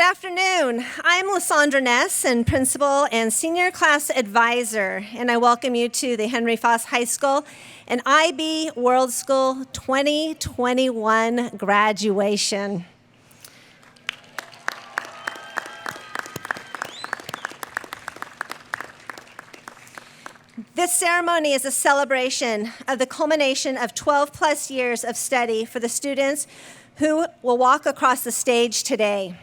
Good afternoon. I'm Lysandra Ness, and Principal and Senior Class Advisor, and I welcome you to the Henry Foss High School and IB World School 2021 graduation. This ceremony is a celebration of the culmination of 12-plus years of study for the students who will walk across the stage today.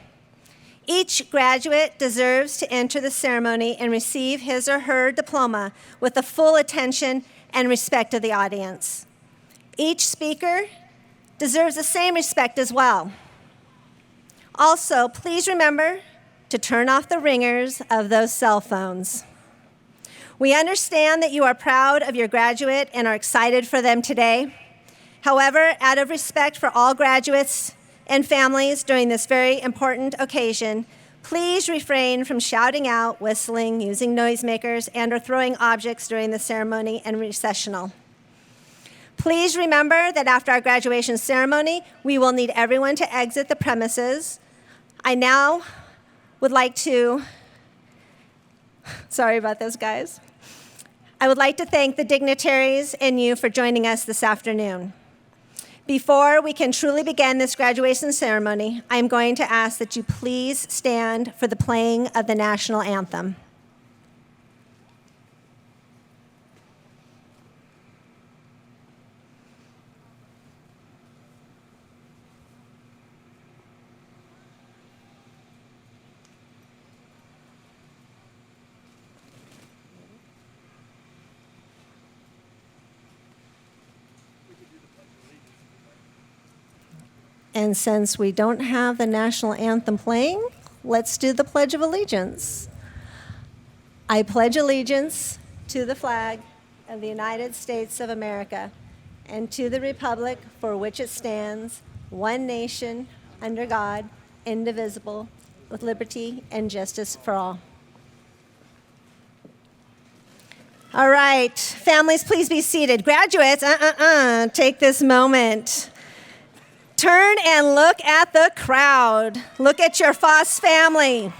Each graduate deserves to enter the ceremony and receive his or her diploma with the full attention and respect of the audience. Each speaker deserves the same respect as well. Also, please remember to turn off the ringers of those cell phones. We understand that you are proud of your graduate and are excited for them today. However, out of respect for all graduates and families during this very important occasion, please refrain from shouting out, whistling, using noisemakers, and/or throwing objects during the ceremony and recessional. Please remember that after our graduation ceremony, we will need everyone to exit the premises. I now would like to, sorry about those guys. I would like to thank the dignitaries and you for joining us this afternoon. Before we can truly begin this graduation ceremony, I'm going to ask that you please stand for the playing of the national anthem. And since we don't have the national anthem playing, let's do the Pledge of Allegiance. I pledge allegiance to the flag of the United States of America and to the republic for which it stands, one nation, under God, indivisible, with liberty and justice for all. All right, families, please be seated. Graduates, take this moment. Turn and look at the crowd. Look at your Foss family.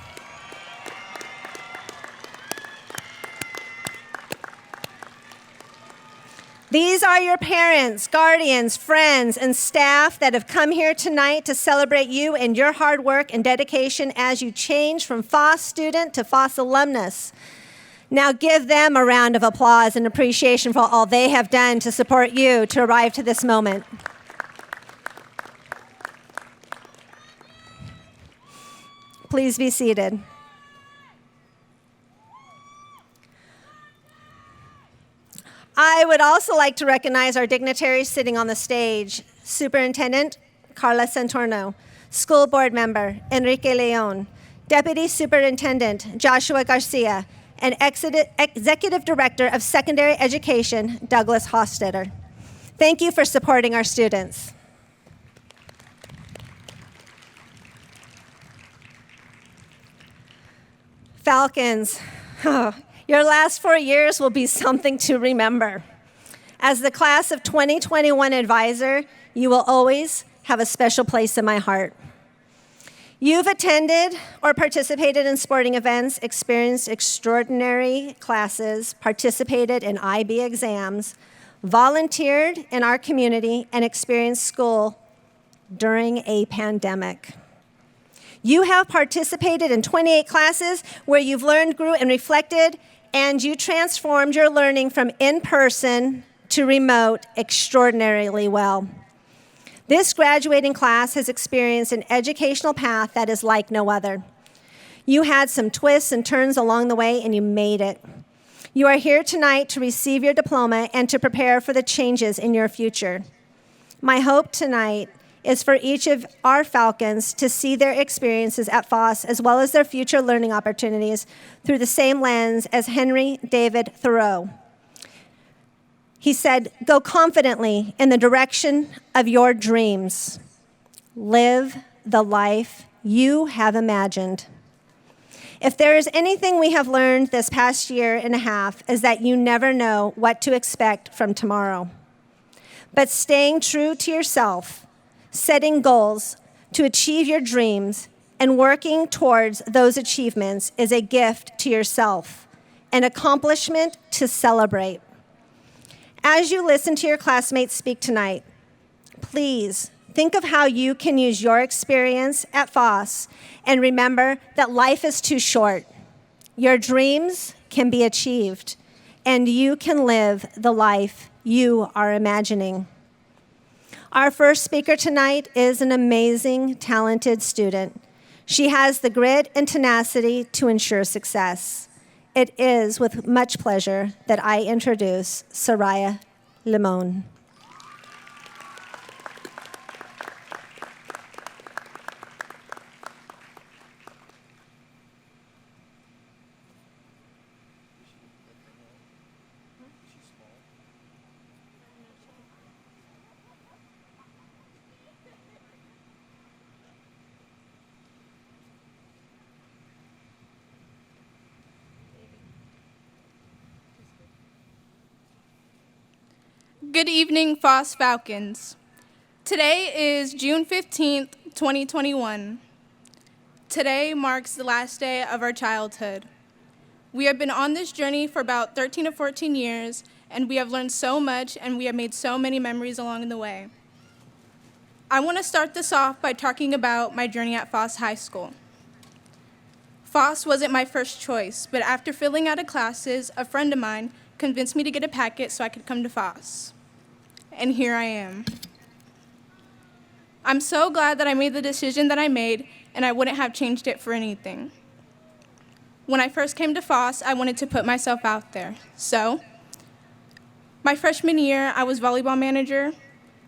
These are your parents, guardians, friends, and staff that have come here tonight to celebrate you and your hard work and dedication as you change from Foss student to Foss alumnus. Now give them a round of applause and appreciation for all they have done to support you to arrive to this moment. Please be seated. I would also like to recognize our dignitaries sitting on the stage. Superintendent Carla Santorno, School Board Member Enrique Leon, Deputy Superintendent Joshua Garcia, and Executive Director of Secondary Education Douglas Hofstetter. Thank you for supporting our students. Falcons, your last 4 years will be something to remember. As the class of 2021 advisor, you will always have a special place in my heart. You've attended or participated in sporting events, experienced extraordinary classes, participated in IB exams, volunteered in our community, and experienced school during a pandemic. You have participated in 28 classes where you've learned, grew, and reflected, and you transformed your learning from in-person to remote extraordinarily well. This graduating class has experienced an educational path that is like no other. You had some twists and turns along the way, and you made it. You are here tonight to receive your diploma and to prepare for the changes in your future. My hope tonight is for each of our Falcons to see their experiences at Foss as well as their future learning opportunities through the same lens as Henry David Thoreau. He said, "Go confidently in the direction of your dreams. Live the life you have imagined." If there is anything we have learned this past year and a half, is that you never know what to expect from tomorrow. But staying true to yourself, setting goals to achieve your dreams, And working towards those achievements is a gift to yourself, an accomplishment to celebrate. As you listen to your classmates speak tonight, please think of how you can use your experience at Foss and remember that life is too short. Your dreams can be achieved, and you can live the life you are imagining. Our first speaker tonight is an amazing, talented student. She has the grit and tenacity to ensure success. It is with much pleasure that I introduce Soraya Limon. Good evening, Foss Falcons. Today is June 15th, 2021. Today marks the last day of our childhood. We have been on this journey for about 13 to 14 years, and we have learned so much, and we have made so many memories along the way. I want to start this off by talking about my journey at Foss High School. Foss wasn't my first choice, but after filling out of classes, a friend of mine convinced me to get a packet so I could come to Foss. And here I am. I'm so glad that I made the decision that I made, and I wouldn't have changed it for anything. When I first came to Foss, I wanted to put myself out there. So, my freshman year, I was volleyball manager,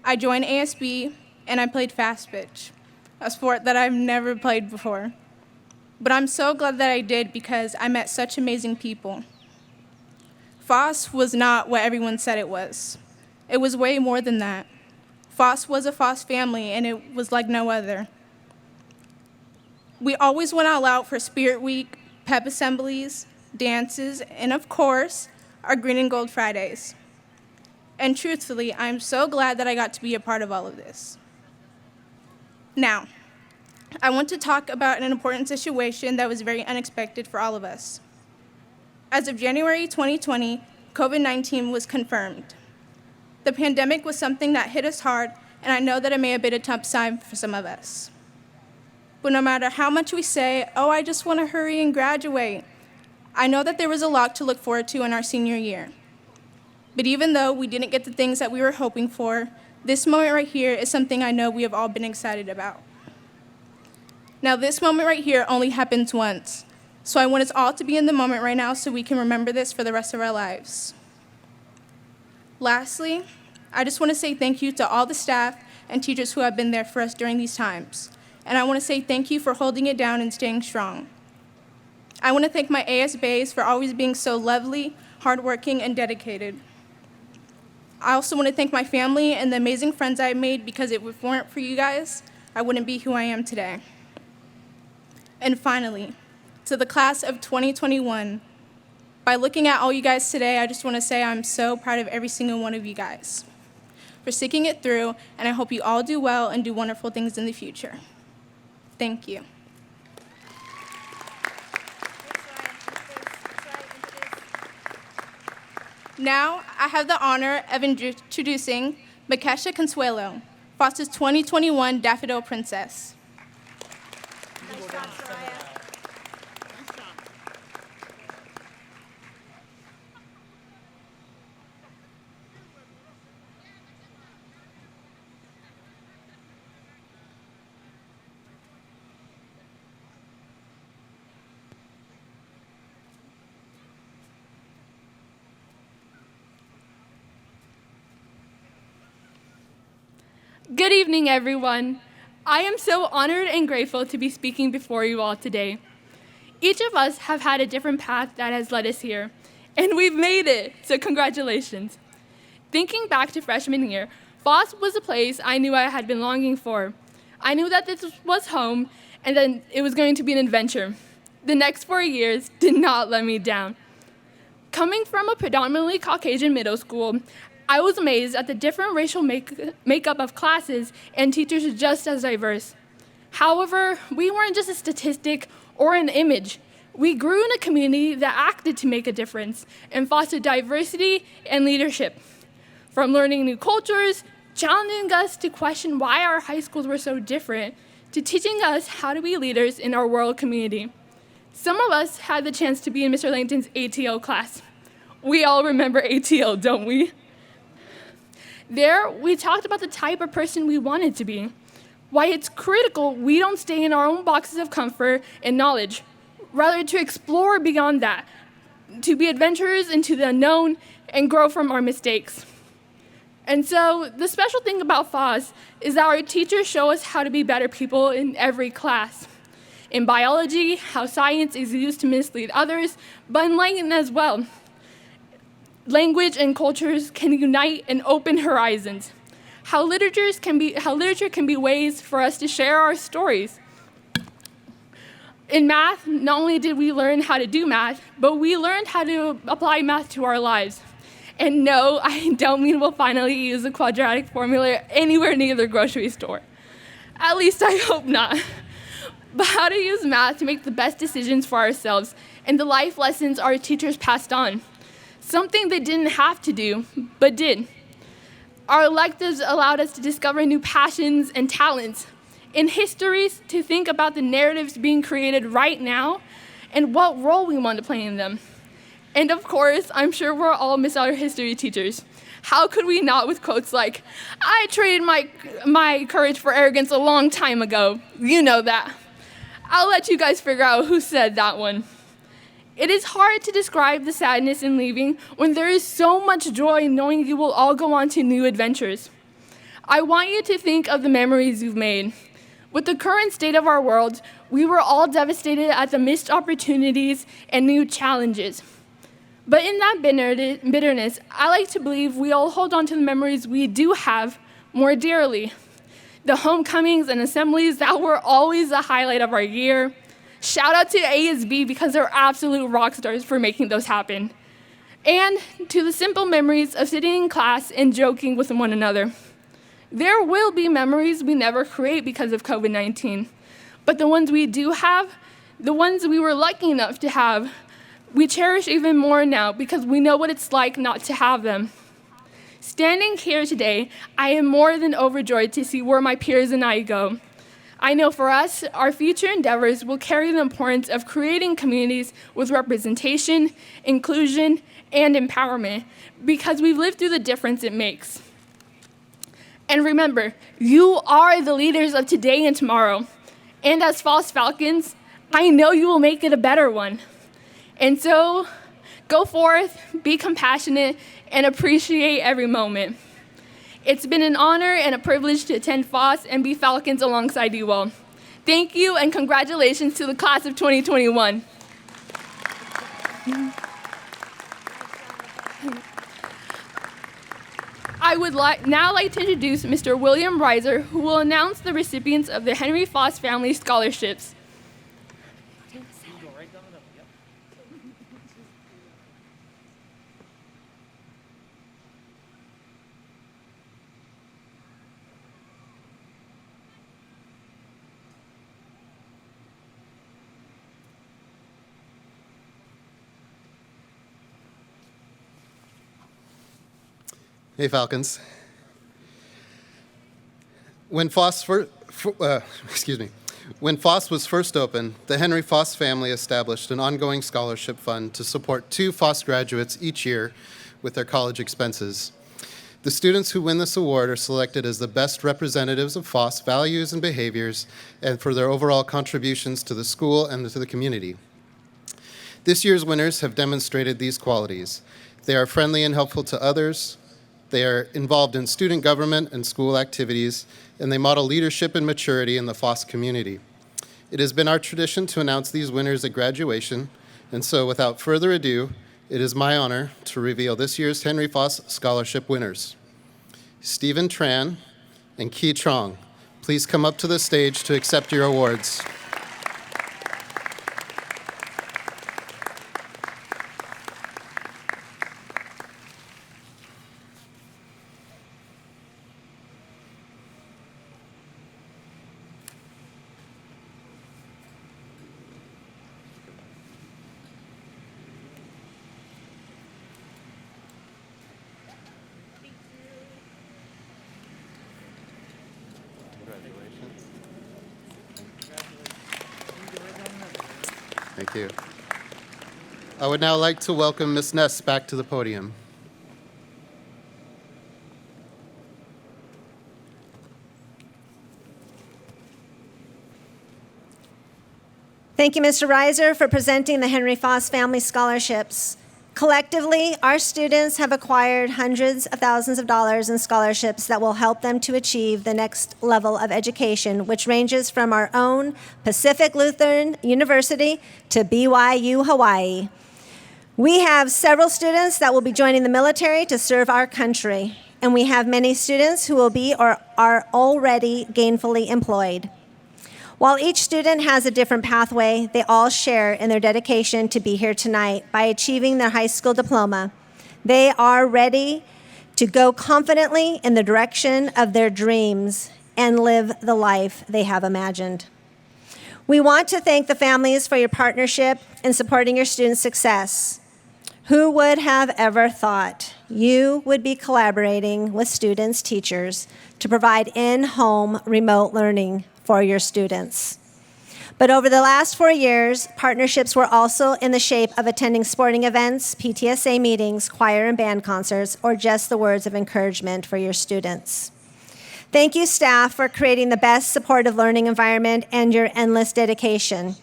I joined ASB, and I played fast pitch, a sport that I've never played before. But I'm so glad that I did because I met such amazing people. Foss was not what everyone said it was. It was way more than that. Foss was a Foss family, and it was like no other. We always went all out for Spirit Week, pep assemblies, dances, and of course, our Green and Gold Fridays. And truthfully, I'm so glad that I got to be a part of all of this. Now, I want to talk about an important situation that was very unexpected for all of us. As of January 2020, COVID-19 was confirmed. The pandemic was something that hit us hard, and I know that it may have been a tough time for some of us. But no matter how much we say, oh, I just want to hurry and graduate, I know that there was a lot to look forward to in our senior year. But even though we didn't get the things that we were hoping for, this moment right here is something I know we have all been excited about. Now, this moment right here only happens once, so I want us all to be in the moment right now so we can remember this for the rest of our lives. Lastly, I just want to say thank you to all the staff and teachers who have been there for us during these times. And I want to say thank you for holding it down and staying strong. I want to thank my ASBAs for always being so lovely, hardworking, and dedicated. I also want to thank my family and the amazing friends I made because if it weren't for you guys, I wouldn't be who I am today. And finally, to the class of 2021, by looking at all you guys today, I just want to say I'm so proud of every single one of you guys for sticking it through, and I hope you all do well and do wonderful things in the future. Thank you. Now, I have the honor of introducing Makesha Consuelo, Foss's 2021 Daffodil Princess. Nice job, Soraya. Good evening, everyone. I am so honored and grateful to be speaking before you all today. Each of us have had a different path that has led us here, and we've made it, so congratulations. Thinking back to freshman year, Foss was a place I knew I had been longing for. I knew that this was home, and then it was going to be an adventure. The next 4 years did not let me down. Coming from a predominantly Caucasian middle school, I was amazed at the different racial makeup of classes and teachers just as diverse. However, we weren't just a statistic or an image. We grew in a community that acted to make a difference and fostered diversity and leadership. From learning new cultures, challenging us to question why our high schools were so different, to teaching us how to be leaders in our world community. Some of us had the chance to be in Mr. Langton's ATO class. We all remember ATO, don't we? There, we talked about the type of person we wanted to be, why it's critical we don't stay in our own boxes of comfort and knowledge, rather to explore beyond that, to be adventurers into the unknown and grow from our mistakes. And so the special thing about Foss is that our teachers show us how to be better people in every class. In biology, how science is used to mislead others, but enlighten as well. Language and cultures can unite and open horizons. How literature can be ways for us to share our stories. In math, not only did we learn how to do math, but we learned how to apply math to our lives. And no, I don't mean we'll finally use the quadratic formula anywhere near the grocery store. At least I hope not. But how to use math to make the best decisions for ourselves and the life lessons our teachers passed on. Something they didn't have to do, but did. Our electives allowed us to discover new passions and talents. In histories, to think about the narratives being created right now and what role we want to play in them. And of course, I'm sure we'll all miss our history teachers. How could we not with quotes like, "I traded my courage for arrogance a long time ago." You know that. I'll let you guys figure out who said that one. It is hard to describe the sadness in leaving when there is so much joy knowing you will all go on to new adventures. I want you to think of the memories you've made. With the current state of our world, we were all devastated at the missed opportunities and new challenges. But in that bitterness, I like to believe we all hold on to the memories we do have more dearly. The homecomings and assemblies that were always the highlight of our year. Shout out to ASB because they're absolute rock stars for making those happen. And to the simple memories of sitting in class and joking with one another. There will be memories we never create because of COVID-19, but the ones we do have, the ones we were lucky enough to have, we cherish even more now because we know what it's like not to have them. Standing here today, I am more than overjoyed to see where my peers and I go. I know for us, our future endeavors will carry the importance of creating communities with representation, inclusion, and empowerment because we've lived through the difference it makes. And remember, you are the leaders of today and tomorrow. And as Foss Falcons, I know you will make it a better one. And so, go forth, be compassionate, and appreciate every moment. It's been an honor and a privilege to attend Foss and be Falcons alongside you all. Thank you and congratulations to the class of 2021. I would now like to introduce Mr. William Reiser, who will announce the recipients of the Henry Foss Family Scholarships. Hey, Falcons. When Foss was first opened, the Henry Foss family established an ongoing scholarship fund to support 2 Foss graduates each year with their college expenses. The students who win this award are selected as the best representatives of Foss values and behaviors and for their overall contributions to the school and to the community. This year's winners have demonstrated these qualities. They are friendly and helpful to others. They are involved in student government and school activities, and they model leadership and maturity in the Foss community. It has been our tradition to announce these winners at graduation, and so without further ado, it is my honor to reveal this year's Henry Foss Scholarship winners. Stephen Tran and Ki Trong, please come up to the stage to accept your awards. Thank you. I would now like to welcome Ms. Ness back to the podium. Thank you, Mr. Reiser, for presenting the Henry Foss Family Scholarships. Collectively, our students have acquired hundreds of thousands of dollars in scholarships that will help them to achieve the next level of education, which ranges from our own Pacific Lutheran University to BYU Hawaii. We have several students that will be joining the military to serve our country, and we have many students who will be or are already gainfully employed. While each student has a different pathway, they all share in their dedication to be here tonight by achieving their high school diploma. They are ready to go confidently in the direction of their dreams and live the life they have imagined. We want to thank the families for your partnership in supporting your students' success. Who would have ever thought you would be collaborating with students' teachers to provide in-home remote learning for your students? But over the last 4 years, partnerships were also in the shape of attending sporting events, PTSA meetings, choir and band concerts, or just the words of encouragement for your students. Thank you, staff, for creating the best supportive learning environment and your endless dedication.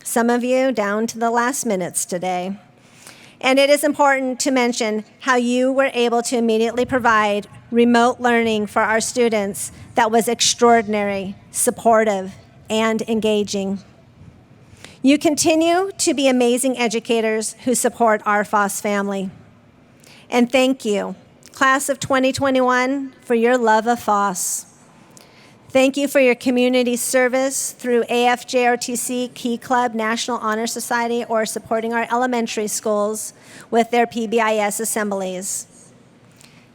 Some of you down to the last minutes today. And it is important to mention how you were able to immediately provide remote learning for our students that was extraordinary, supportive, and engaging. You continue to be amazing educators who support our Foss family. And thank you, class of 2021, for your love of Foss. Thank you for your community service through AFJRTC, Key Club, National Honor Society, or supporting our elementary schools with their PBIS assemblies.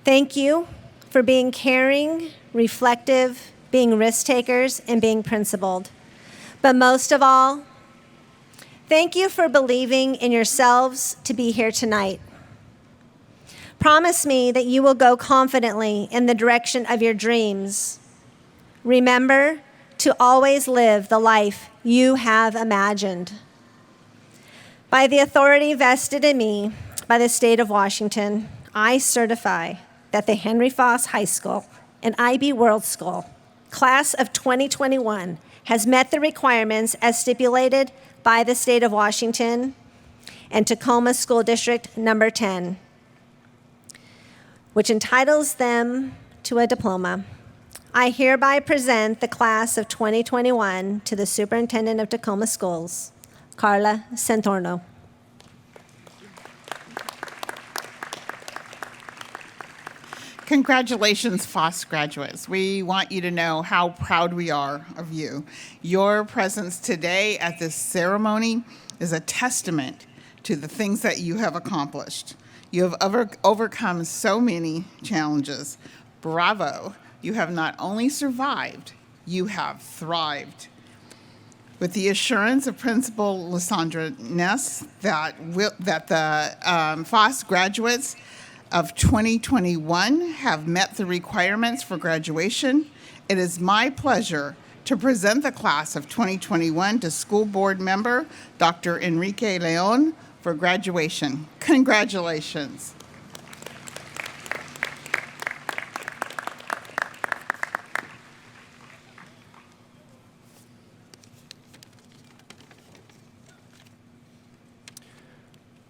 Thank you for being caring, reflective, being risk takers, and being principled. But most of all, thank you for believing in yourselves to be here tonight. Promise me that you will go confidently in the direction of your dreams. Remember to always live the life you have imagined. By the authority vested in me by the state of Washington, I certify that the Henry Foss High School and IB World School class of 2021 has met the requirements as stipulated by the state of Washington and Tacoma School District number 10, which entitles them to a diploma. I hereby present the class of 2021 to the Superintendent of Tacoma Schools, Carla Santorno. Congratulations, Foss graduates. We want you to know how proud we are of you. Your presence today at this ceremony is a testament to the things that you have accomplished. You have overcome so many challenges. Bravo. You have not only survived, you have thrived. With the assurance of Principal Lysandra Ness that the Foss graduates of 2021 have met the requirements for graduation, it is my pleasure to present the class of 2021 to School Board Member Dr. Enrique Leon for graduation. Congratulations.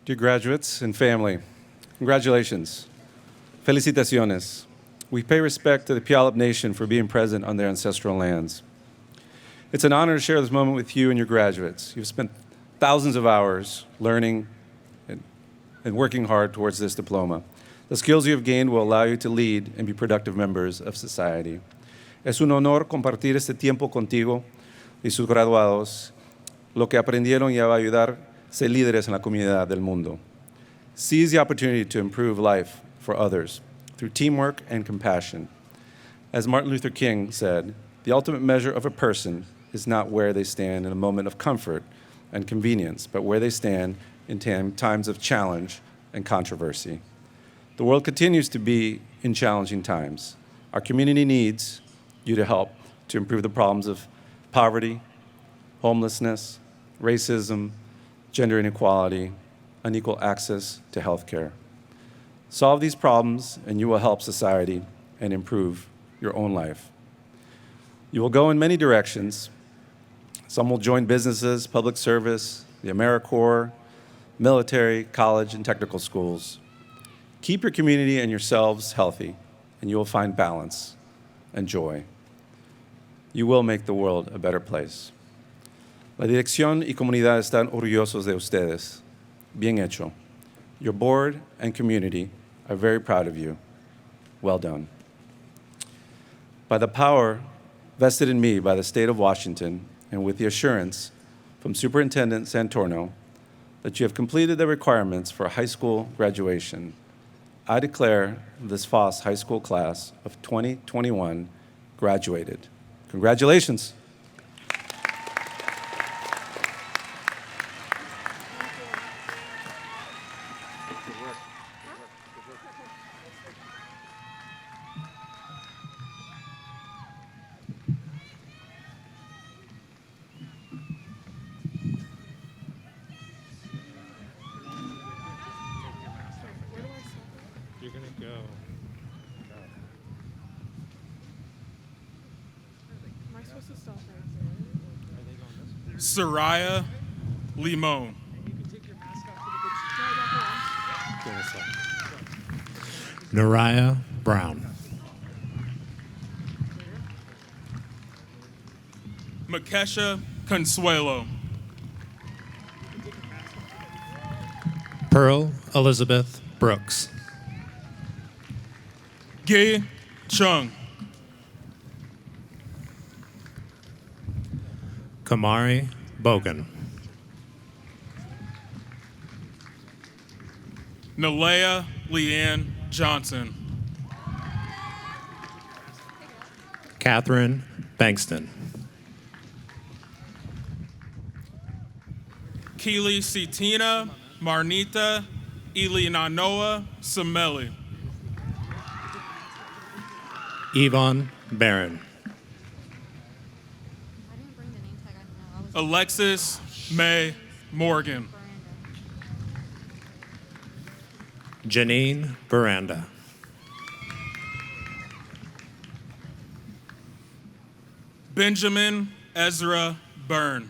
Dear graduates and family, congratulations. Felicitaciones. We pay respect to the Puyallup Nation for being present on their ancestral lands. It's an honor to share this moment with you and your graduates. You've spent thousands of hours learning and working hard towards this diploma. The skills you have gained will allow you to lead and be productive members of society. Es un honor compartir este tiempo contigo y sus graduados. Lo que aprendieron ya va a ayudar ser líderes en la comunidad del mundo. Seize the opportunity to improve life for others through teamwork and compassion. As Martin Luther King said, the ultimate measure of a person is not where they stand in a moment of comfort and convenience, but where they stand in times of challenge and controversy. The world continues to be in challenging times. Our community needs you to help to improve the problems of poverty, homelessness, racism, gender inequality, unequal access to health care. Solve these problems, and you will help society and improve your own life. You will go in many directions. Some will join businesses, public service, the AmeriCorps, military, college, and technical schools. Keep your community and yourselves healthy, and you will find balance and joy. You will make the world a better place. La dirección y comunidad están orgullosos de ustedes. Bien hecho. Your board and community are very proud of you. Well done. By the power vested in me by the state of Washington, and with the assurance from Superintendent Santorno that you have completed the requirements for high school graduation, I declare this Foss High School class of 2021 graduated. Congratulations. You're gonna go. Am I supposed to stop right there? Soraya Limon. Nariah Brown. Makesha Consuelo. Pearl Elizabeth Brooks. Gay Chung. Kamari Bogan. Nalea Leanne Johnson. Catherine Bankston. Keely Sitina Marnita Ilinanoa Sameli. Yvonne Barron. Alexis May Morgan. Janine Veranda. Benjamin Ezra Byrne.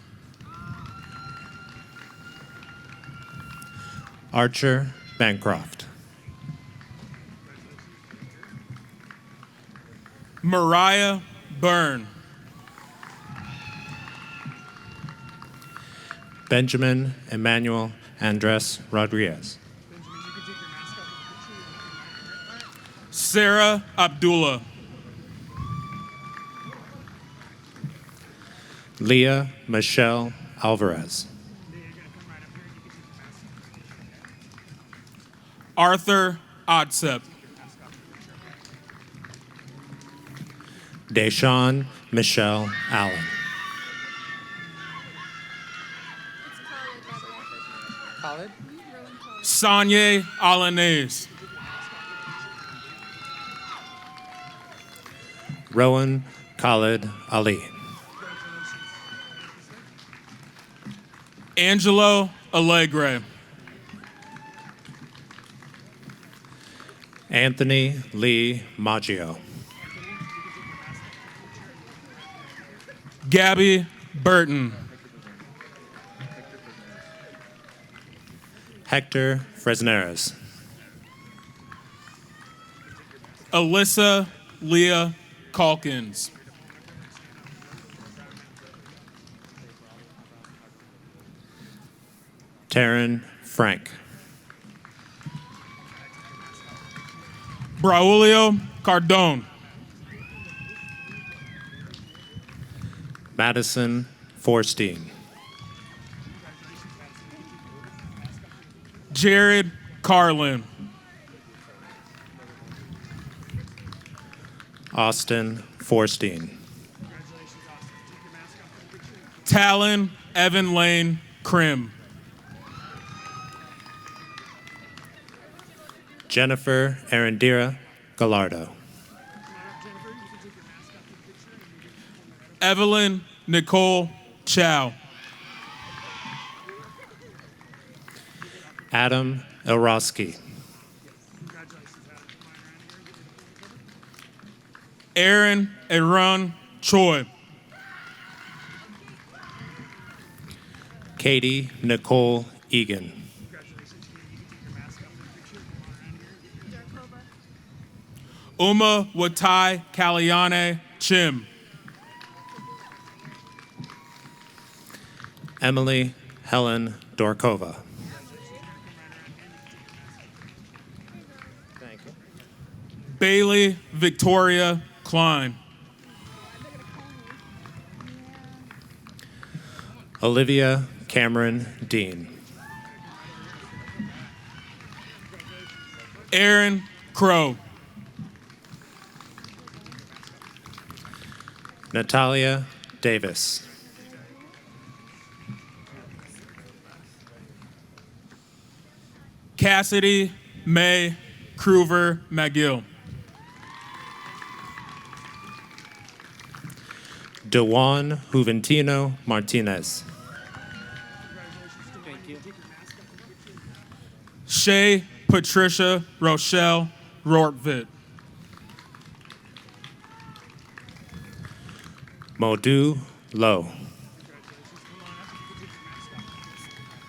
Archer Bancroft. Mariah Byrne. Benjamin Emmanuel Andres Rodriguez. Sarah Abdullah. Leah Michelle Alvarez. Arthur Odsep. Deshawn Michelle Allen. Sanye Alanese. Rowan Khalid Ali. Angelo Allegre. Anthony Lee Maggio. Gabby Burton. Hector Fresneres. Alyssa Leah Calkins. Taryn Frank. Braulio Cardone. Madison Forstein. Jared Carlin. Austin Forstein. Talon Evan Lane Krim. Jennifer Arendira Gallardo. Evelyn Nicole Chow. Adam Elrosky. Aaron Aaron Choi. Katie Nicole Egan. Uma Watai Kaliane Chim. Emily Helen Dorkova. Bailey Victoria Klein. Olivia Cameron Dean. Aaron Crow. Natalia Davis. Cassidy May Cruver McGill. Dewan Juventino Martinez. Shay Patricia Rochelle Rortvit. Modu Lowe.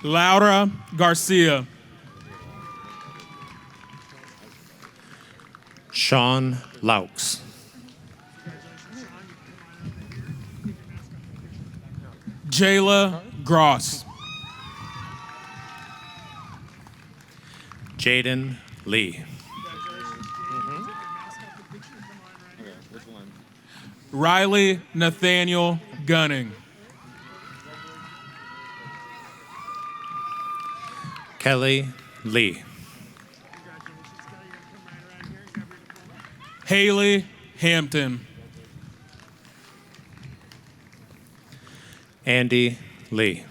Laura Garcia. Sean Laux. Jayla Gross. Jaden Lee. Riley Nathaniel Gunning. Kelly Lee. Haley Hampton. Andy Lee.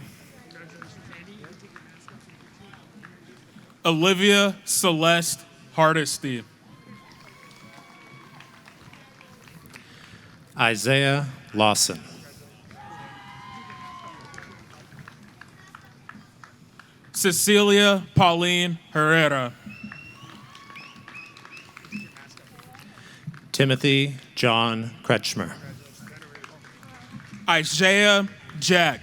Olivia Celeste Hardesty. Isaiah Lawson. Cecilia Pauline Herrera. Timothy John Kretschmer. Isaiah Jack.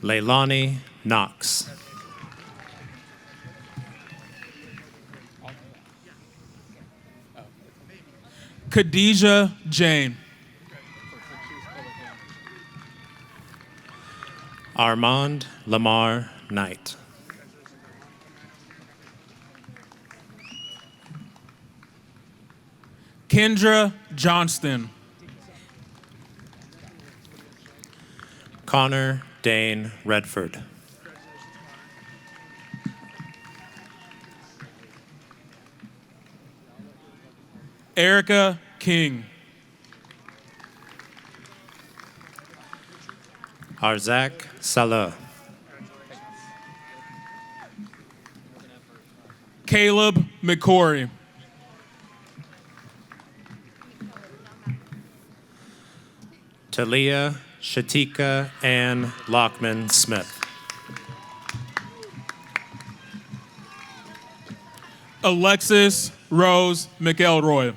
Leilani Knox. Khadijah Jane. Armand Lamar Knight. Kendra Johnston. Connor Dane Redford. Erica King. Arzak Salah. Caleb McCory. Talia Shatika Ann Lockman Smith. Alexis Rose McElroy.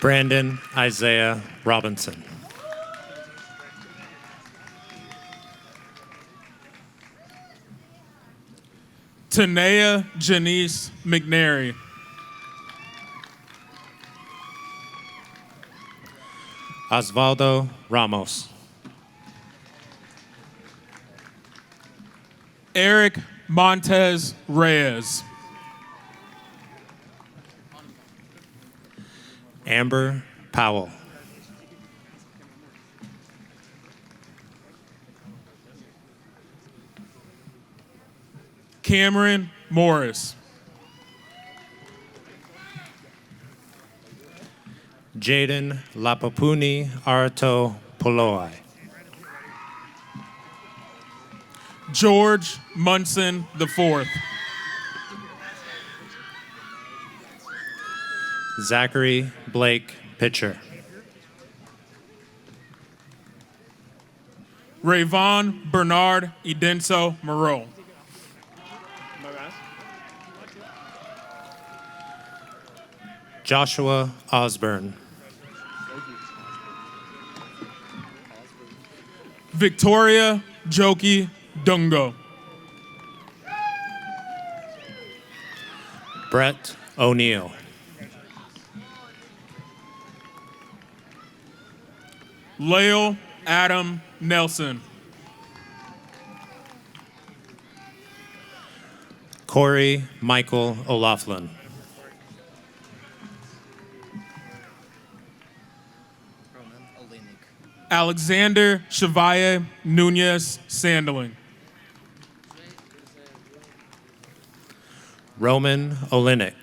Brandon Isaiah Robinson. Tanea Janice McNary. Osvaldo Ramos. Eric Montez Reyes. Amber Powell. Cameron Morris. Jaden Lapapuni Arto Poloi. George Munson IV. Zachary Blake Pitcher. Rayvon Bernard Edenso Moreau. Joshua Osborne. Victoria Joki Dungo. Brett O'Neill. Lael Adam Nelson. Corey Michael O'Laughlin. Alexander Chevalier Nunez Sandeling. Roman Olenek.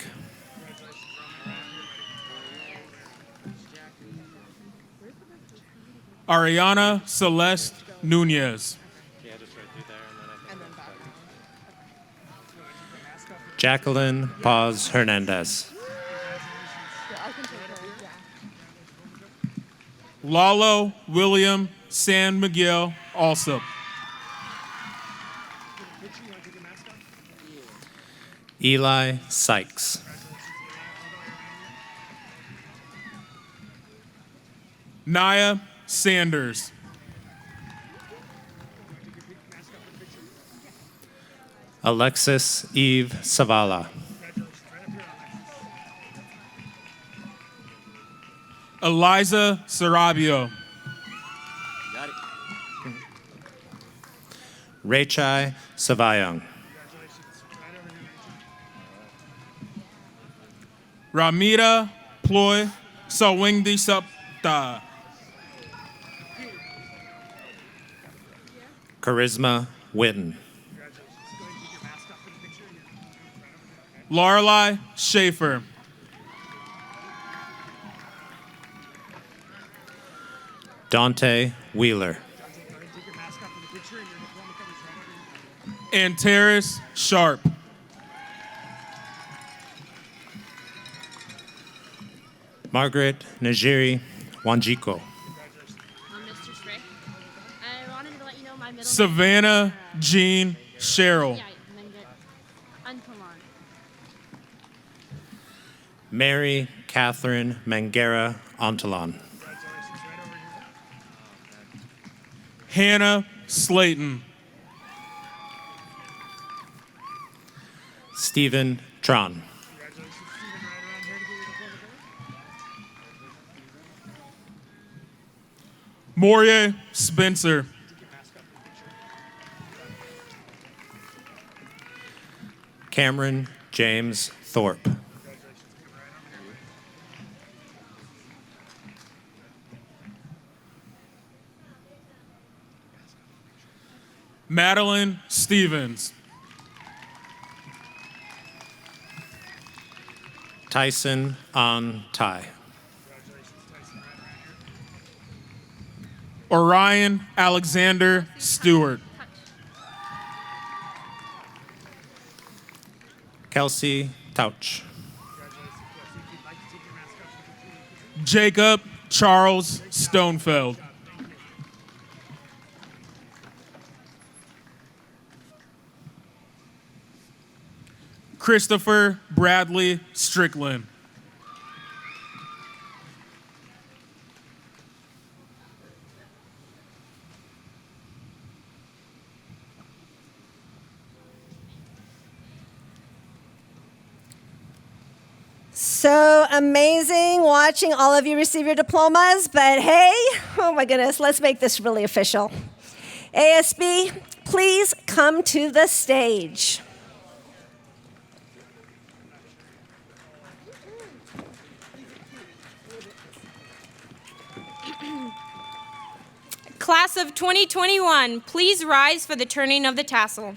Ariana Celeste Nunez. Jacqueline Paz Hernandez. Lalo William San Miguel Alsop. Eli Sykes. Naya Sanders. Alexis Eve Savala. Eliza Sarabio. Rachai Savayong. Ramita Ploy Sawingdi Sapta. Charisma Witten. Lorelei Schaefer. Dante Wheeler. And Terrace Sharp. Margaret Najiri Wanjiko. Mr. Strick. I wanted to let you know my middle Savannah Jean Sherrill. name. Yeah, and then get Uncommon. Mary Catherine Mangera Ontalon. Hannah Slayton. Stephen Tron. Moria Spencer. Cameron James Thorpe. Madeline Stevens. Tyson An Tai. Orion Alexander Stewart. Kelsey Touch. Jacob Charles Stonefeld. Christopher Bradley Strickland. So amazing watching all of you receive your diplomas, but hey, oh my goodness, let's make this really official. ASB, please come to the stage. Class of 2021, please rise for the turning of the tassel.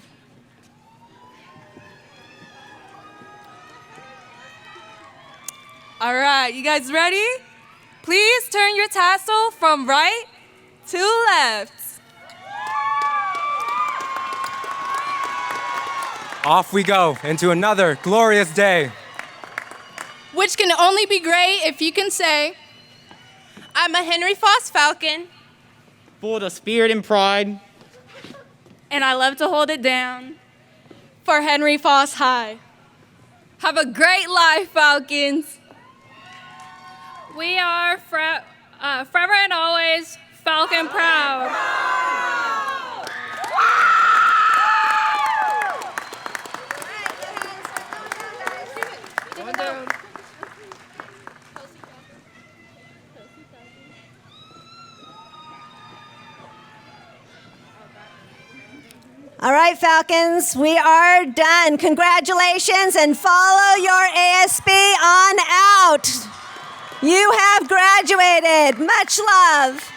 All right, you guys ready? Please turn your tassel from right to left. Off we go into another glorious day. Which can only be great if you can say, I'm a Henry Foss Falcon. Full of spirit and pride. And I love to hold it down. For Henry Foss High. Have a great life, Falcons. We are forever and always Falcon proud. All right, Falcons, we are done. Congratulations, and follow your ASB on out. You have graduated. Much love.